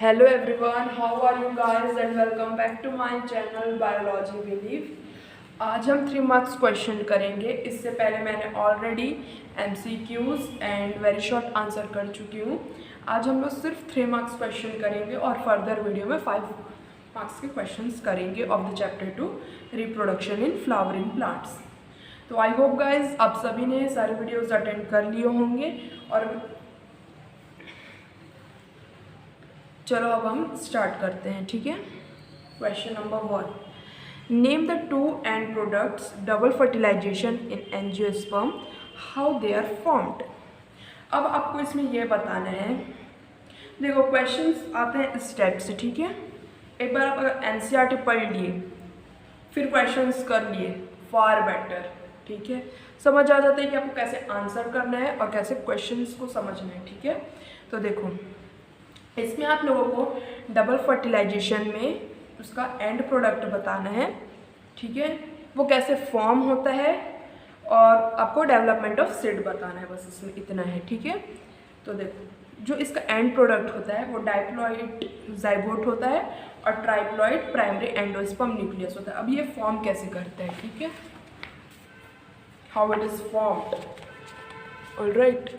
Hello everyone, how are you guys and welcome back to my channel Biology Believe। आज हम 3 marks question करेंगे। इससे पहले मैंने already MCQs and very short answer कर चुकी हूँ। आज हम लोग सिर्फ 3 मार्क्स क्वेश्चन करेंगे और फर्दर वीडियो में 5 मार्क्स के क्वेश्चंस करेंगे of the chapter 2 reproduction in flowering plants. तो आई होप गाइज आप सभी ने सारे वीडियोज अटेंड कर लिए होंगे और चलो अब हम स्टार्ट करते हैं, ठीक है। Question number 1, name the 2 end products double fertilization in angiosperm, how they are formed. अब आपको इसमें यह बताना है, देखो क्वेश्चंस आते हैं इस टाइप से, ठीक है। एक बार आप अगर NCERT पढ़ लिए फिर क्वेश्चंस कर लिए फार बेटर, ठीक है। समझ आ जाता है कि आपको कैसे आंसर करना है और कैसे क्वेश्चंस को समझना है, ठीक है। तो देखो इसमें आप लोगों को डबल फर्टिलाइजेशन में उसका एंड प्रोडक्ट बताना है, ठीक है। वो कैसे फॉर्म होता है और आपको डेवलपमेंट ऑफ सीड बताना है, बस इसमें इतना है, ठीक है। तो देखो जो इसका एंड प्रोडक्ट होता है वो डाइप्लॉइड जाइगोट होता है और ट्राइप्लॉइड प्राइमरी एंडोस्पर्म न्यूक्लियस होता है। अब ये फॉर्म कैसे करता है, ठीक है, how it is formed. Alright,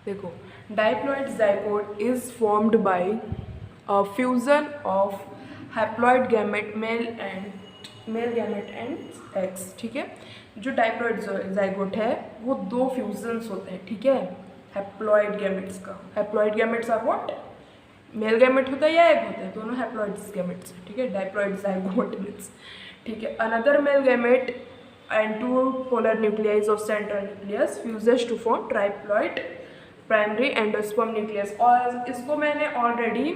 देखो diploid zygote is formed by a fusion of haploid gamete male gamete and X, ठीक है। जो डाइप्लॉइड जाइगोट है वो 2 फ्यूजन्स होते हैं, ठीक है, हैप्लॉइड गैमेट्स का। Haploid gametes are what, male gamete होता है या एग होता है, दोनों हैप्लॉइड गैमेट्स, ठीक है। डाइप्लॉइड जाइगोट मीन्स, ठीक है, another male gamete and 2 polar nuclei of central nucleus fuses to form triploid primary endosperm nucleus. और इसको मैंने ऑलरेडी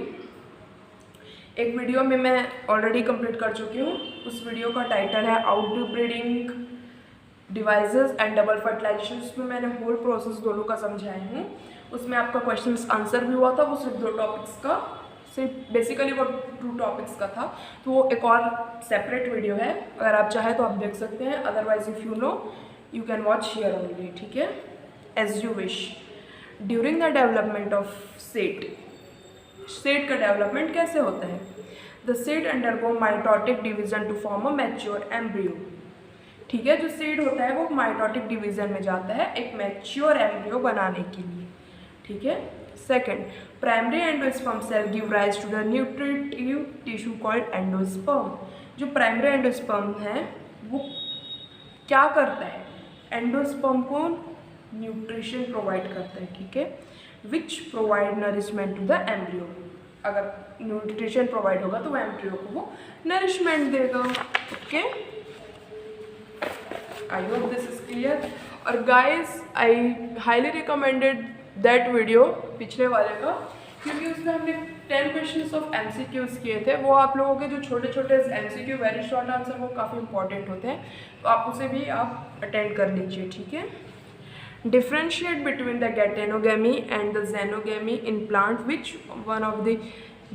एक वीडियो में मैं ऑलरेडी कंप्लीट कर चुकी हूँ। उस वीडियो का टाइटल है outbreeding devices and double fertilization. उसमें मैंने होल प्रोसेस दोनों का समझाई हूँ। उसमें आपका क्वेश्चन आंसर भी हुआ था, वो सिर्फ 2 टॉपिक्स का, सिर्फ बेसिकली वो 2 टॉपिक्स का था। तो वो एक और सेपरेट वीडियो है, अगर आप चाहें तो आप देख सकते हैं। Otherwise if you know you can watch here only, ठीक है, as you wish. During the development of seed, seed का डेवलपमेंट कैसे होता है। The seed undergo mitotic division to form a mature embryo, ठीक है। जो सीड होता है वो माइटोटिक डिवीजन में जाता है एक मैच्योर एम्ब्रियो बनाने के लिए, ठीक है। Second, primary endosperm cell give rise to the nutritive tissue called endosperm. जो प्राइमरी एंडोस्पर्म है वो क्या करता है, एंडोस्पर्म को न्यूट्रिशन प्रोवाइड करता है, ठीक है, which provide nourishment to the embryo. अगर न्यूट्रिशन प्रोवाइड होगा तो वो एम्ब्रियो को वो नरिशमेंट देगा, okay. I hope this is clear. और guys I highly recommended that video पिछले वाले का, क्योंकि उसमें हमने 10 क्वेश्चंस ऑफ MCQs किए थे। वो आप लोगों के जो छोटे छोटे MCQ वेरी शॉर्ट आंसर वो काफ़ी इंपॉर्टेंट होते हैं, तो आप उसे भी आप अटेंड कर लीजिए, ठीक है। Differentiate between the geitonogamy and the xenogamy in plant, which one of the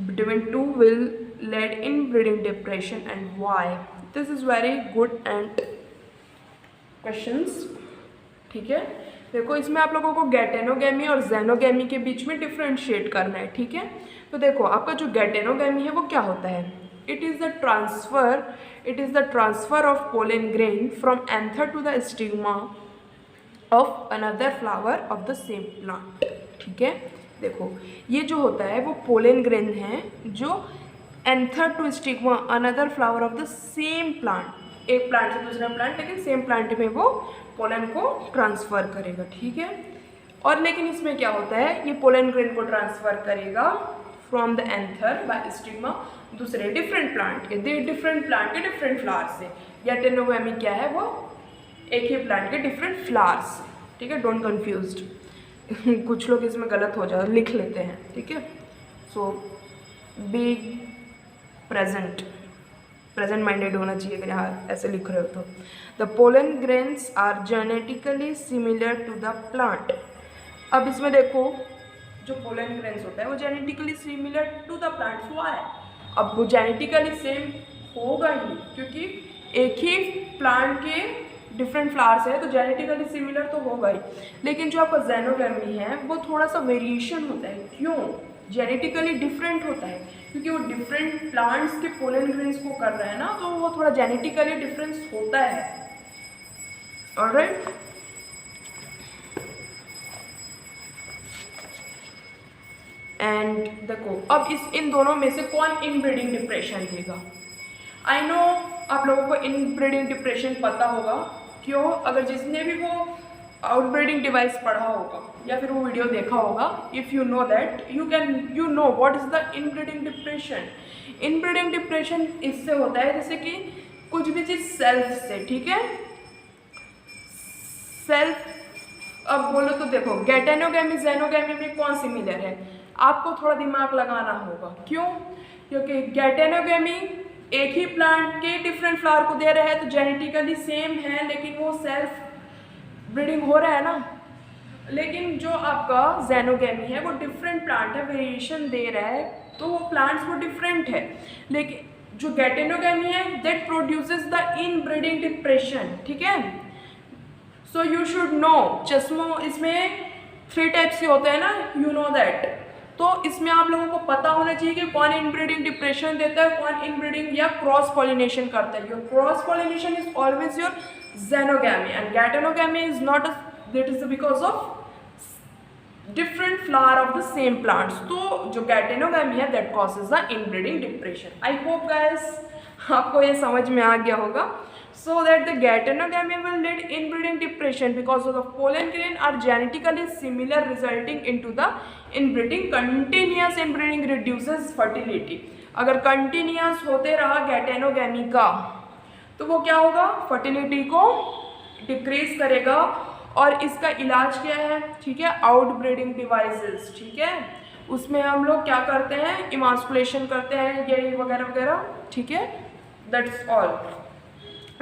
between 2 will lead in breeding depression and why। This is very good and questions, ठीक है। देखो इसमें आप लोगों को गैटेनोगैमी और जेनोगैमी के बीच में डिफ्रेंशिएट करना है, ठीक है। तो देखो आपका जो गैटेनोगैमी है वो क्या होता है, it is the transfer of pollen grain from anther to the stigma of another flower of the same plant, ठीक है। देखो ये जो होता है वो पोलन ग्रेन है जो anther to stigma another flower of the same plant, एक प्लांट से दूसरा प्लांट लेकिन सेम प्लांट में वो पोलन को ट्रांसफ़र करेगा, ठीक है। और लेकिन इसमें क्या होता है, ये पोलन ग्रेन को ट्रांसफ़र करेगा from the anther by stigma दूसरे डिफरेंट प्लांट के, डिफरेंट प्लांट के डिफरेंट फ्लावर से। गैटेनोगैमी क्या है, वो एक ही प्लांट के डिफरेंट फ्लावर्स, ठीक है, डोंट कंफ्यूज्ड। कुछ लोग इसमें गलत हो जाए, लिख लेते हैं, ठीक है। सो बी प्रेजेंट माइंडेड होना चाहिए अगर यहाँ ऐसे लिख रहे हो तो। The pollen grains are genetically similar to the plant. अब इसमें देखो जो पोलन ग्रेन्स होता है वो genetically similar to the plant हुआ है। अब वो जेनेटिकली सेम होगा ही, क्योंकि एक ही प्लांट के डिफरेंट फ्लावर्स है तो जेनेटिकली सिमिलर तो होगा ही। लेकिन जो आपका जेनोगैमी है वो थोड़ा सा वेरिएशन होता है। क्यों, जेनेटिकली डिफरेंट होता है, क्योंकि वो डिफरेंट प्लांट्स के पोलन ग्रेन्स को कर रहे हैं ना, तो वो थोड़ा जेनेटिकली डिफरेंस होता है। ऑलराइट, एंड देखो अब इन दोनों में से कौन इनब्रीडिंग डिप्रेशन देगा। आई नो आप लोगों को इनब्रीडिंग डिप्रेशन पता होगा, क्यों? अगर जिसने भी वो आउटब्रीडिंग डिवाइस पढ़ा होगा या फिर वो वीडियो देखा होगा, if you know that you know what is the inbreeding depression. Inbreeding depression इससे होता है जैसे कि कुछ भी चीज़ सेल्फ से, ठीक है, सेल्फ, अब बोलो तो देखो गैटेनोगैमी जेनोगैमी में कौन सिमिलर है, आपको थोड़ा दिमाग लगाना होगा। क्यों? क्योंकि गैटेनोगैमी एक ही प्लांट के डिफरेंट फ्लावर को दे रहे हैं, तो जेनेटिकली सेम है, लेकिन वो सेल्फ ब्रीडिंग हो रहा है ना। लेकिन जो आपका जेनोगैमी है वो डिफरेंट प्लांट है, वेरिएशन दे रहा है, तो वो प्लांट्स वो डिफरेंट है। लेकिन जो गैटेनोगैमी है that produces the inbreeding depression, ठीक है। सो यू शुड नो, चश्मो इसमें 3 टाइप्स के होते हैं ना, यू नो दैट। तो इसमें आप लोगों को पता होना चाहिए कि कौन इनब्रीडिंग डिप्रेशन देता है, कौन इनब्रीडिंग या क्रॉस पॉलिनेशन करता है। Your cross pollination is always your xenogamy and geitonogamy is not, that is because of different flower of the same plants. तो जो गैटेनोगैमी है that causes the inbreeding depression. I hope guys आपको ये समझ में आ गया होगा। So that the geitonogamy will lead inbreeding depression because of the pollen grain are genetically similar, resulting into the inbreeding. Continuous inbreeding reduces fertility. अगर continuous होते रहा geitonogamy का, तो वो क्या होगा, फर्टिलिटी को डिक्रीज करेगा। और इसका इलाज क्या है, ठीक है, आउटब्रीडिंग डिवाइसेस, ठीक है, उसमें हम लोग क्या करते हैं, इमास्कुलेशन करते हैं, यही वगैरह वगैरह, ठीक है। That's all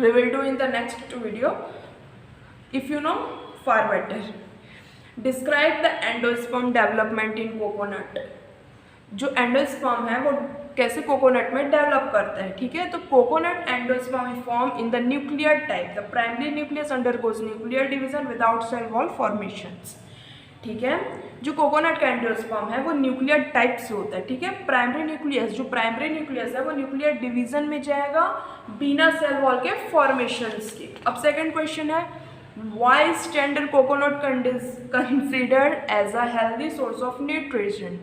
we will do in the next video. If you know, far better. Describe the endosperm development in coconut. जो एंडोस्पर्म है वो कैसे कोकोनट में डेवलप करता है, ठीक है। तो coconut endosperm form in the nuclear type, the primary nucleus undergoes nuclear division without cell wall formations, ठीक है। जो कोकोनट का एंडोस्पर्म है वो न्यूक्लियर टाइप से होता है, ठीक है। प्राइमरी न्यूक्लियस, जो प्राइमरी न्यूक्लियस है वो न्यूक्लियर डिवीजन में जाएगा बिना सेल वॉल के फॉर्मेशंस के। अब सेकंड क्वेश्चन है, why is tender coconut considered as a healthy source of nutrition.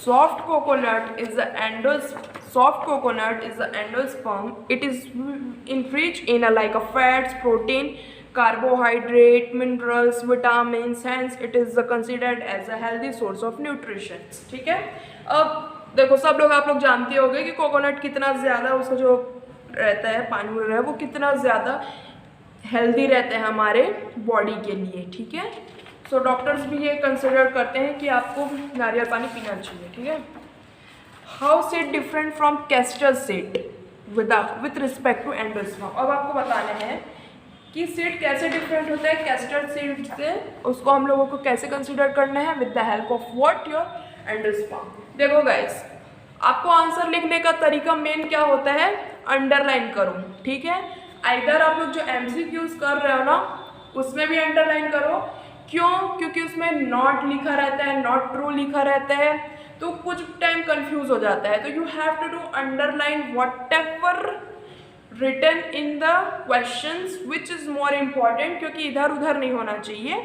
Soft coconut is the endosperm. It is enriched in like a fats, protein, carbohydrate, minerals, vitamins. Hence, it is considered as a healthy source of nutrition. ठीक है। अब देखो सब लोग, आप लोग जानते होंगे कि कोकोनट कितना ज़्यादा उसका जो रहता है पानी वगैरह वो कितना ज़्यादा हेल्दी रहता है हमारे बॉडी के लिए, ठीक है। सो डॉक्टर्स भी ये कंसिडर करते हैं कि आपको नारियल पानी पीना चाहिए, ठीक है। How seed different from castor seed with respect to endosperm. अब आपको बताना है कि सीड कैसे डिफरेंट होता है कैस्टर सीड से, उसको हम लोगों को कैसे कंसिडर करना है, with the help of what, your endosperm. देखो गाइस, आपको आंसर लिखने का तरीका मेन क्या होता है, अंडरलाइन करो, ठीक है। आइदर आप लोग जो MCQs कर रहे हो ना उसमें भी अंडरलाइन करो। क्यों? क्योंकि उसमें नॉट लिखा रहता है, नॉट ट्रू लिखा रहता है, तो कुछ टाइम कंफ्यूज हो जाता है। तो you have to do underline whatever written in the questions which is more important, क्योंकि इधर उधर नहीं होना चाहिए,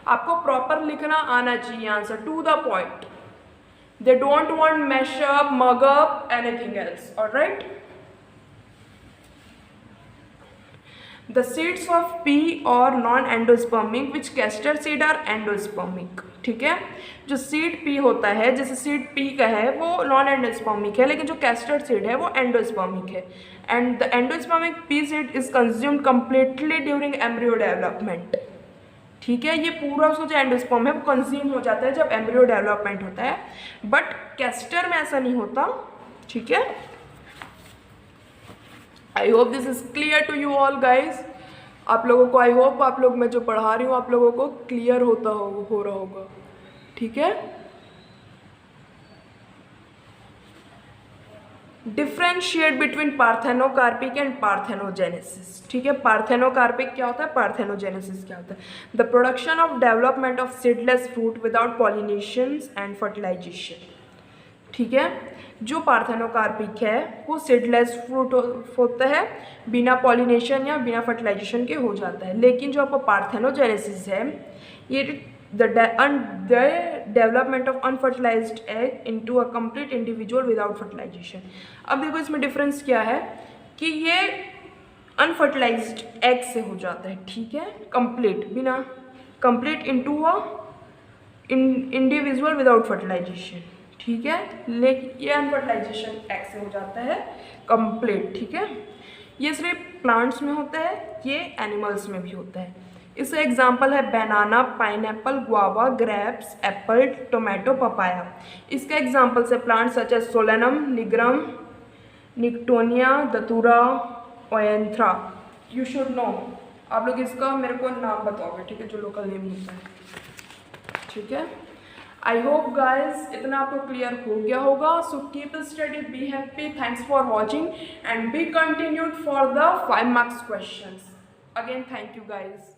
आपको प्रॉपर लिखना आना चाहिए answer, to the point. They don't want mash up, mug up, anything else. Alright, The seeds of pea or non-endospermic, which castor seed are endospermic, ठीक है। जो सीड पी होता है, जैसे सीड पी का है वो नॉन एंडोस्पर्मिक है, लेकिन जो कैस्टर सीड है वो एंडोस्पर्मिक है। And the endospermic P seed is consumed completely during embryo development, ठीक है। ये पूरा उसका जो एंडोस्पर्म है वो कंज्यूम हो जाता है जब एम्ब्रियो डेवलपमेंट होता है, बट कैस्टर में ऐसा नहीं होता, ठीक है। I hope this is clear to you all guys. आप लोगों को, आई होप आप लोग, मैं जो पढ़ा रही हूँ आप लोगों को क्लियर हो रहा होगा, ठीक है। Differentiate between parthenocarpic and parthenogenesis. ठीक है, पार्थेनोकार्पिक क्या होता है, पार्थेनोजेनेसिस क्या होता है। The production of development of seedless fruit without pollinations and fertilization. ठीक है, जो पार्थेनोकार्पिक है वो सीडलेस फ्रूट होता है, बिना पॉलिनेशन या बिना फर्टिलाइजेशन के हो जाता है। लेकिन जो आपका पार्थेनोजेनेसिस है ये the development of unfertilized egg into a complete individual without fertilization। अब देखो इसमें डिफरेंस क्या है कि ये अनफर्टिलाइज्ड एग से हो जाता है, ठीक है, कंप्लीट बिना complete into a individual without fertilization. ठीक है, लेकिन ये अनफर्टिलाइजेशन एग से हो जाता है कंप्लीट। ठीक है, ये सिर्फ प्लांट्स में होता है, ये एनिमल्स में भी होता है। इसका एग्जाम्पल है banana, pineapple, guava, grapes, apple, tomato, papaya. इसका एग्जाम्पल्स है plants such as Solanum, nigrum, Nicotiana, Datura, Oenothera. You should know, आप लोग इसका मेरे को नाम बताओगे, ठीक है, जो लोकल नेम होता है। ठीक है, आई होप गाइज इतना आपको क्लियर हो गया होगा। So keep study, be happy, thanks for watching and be continued for the 5 marks questions. Again thank you guys.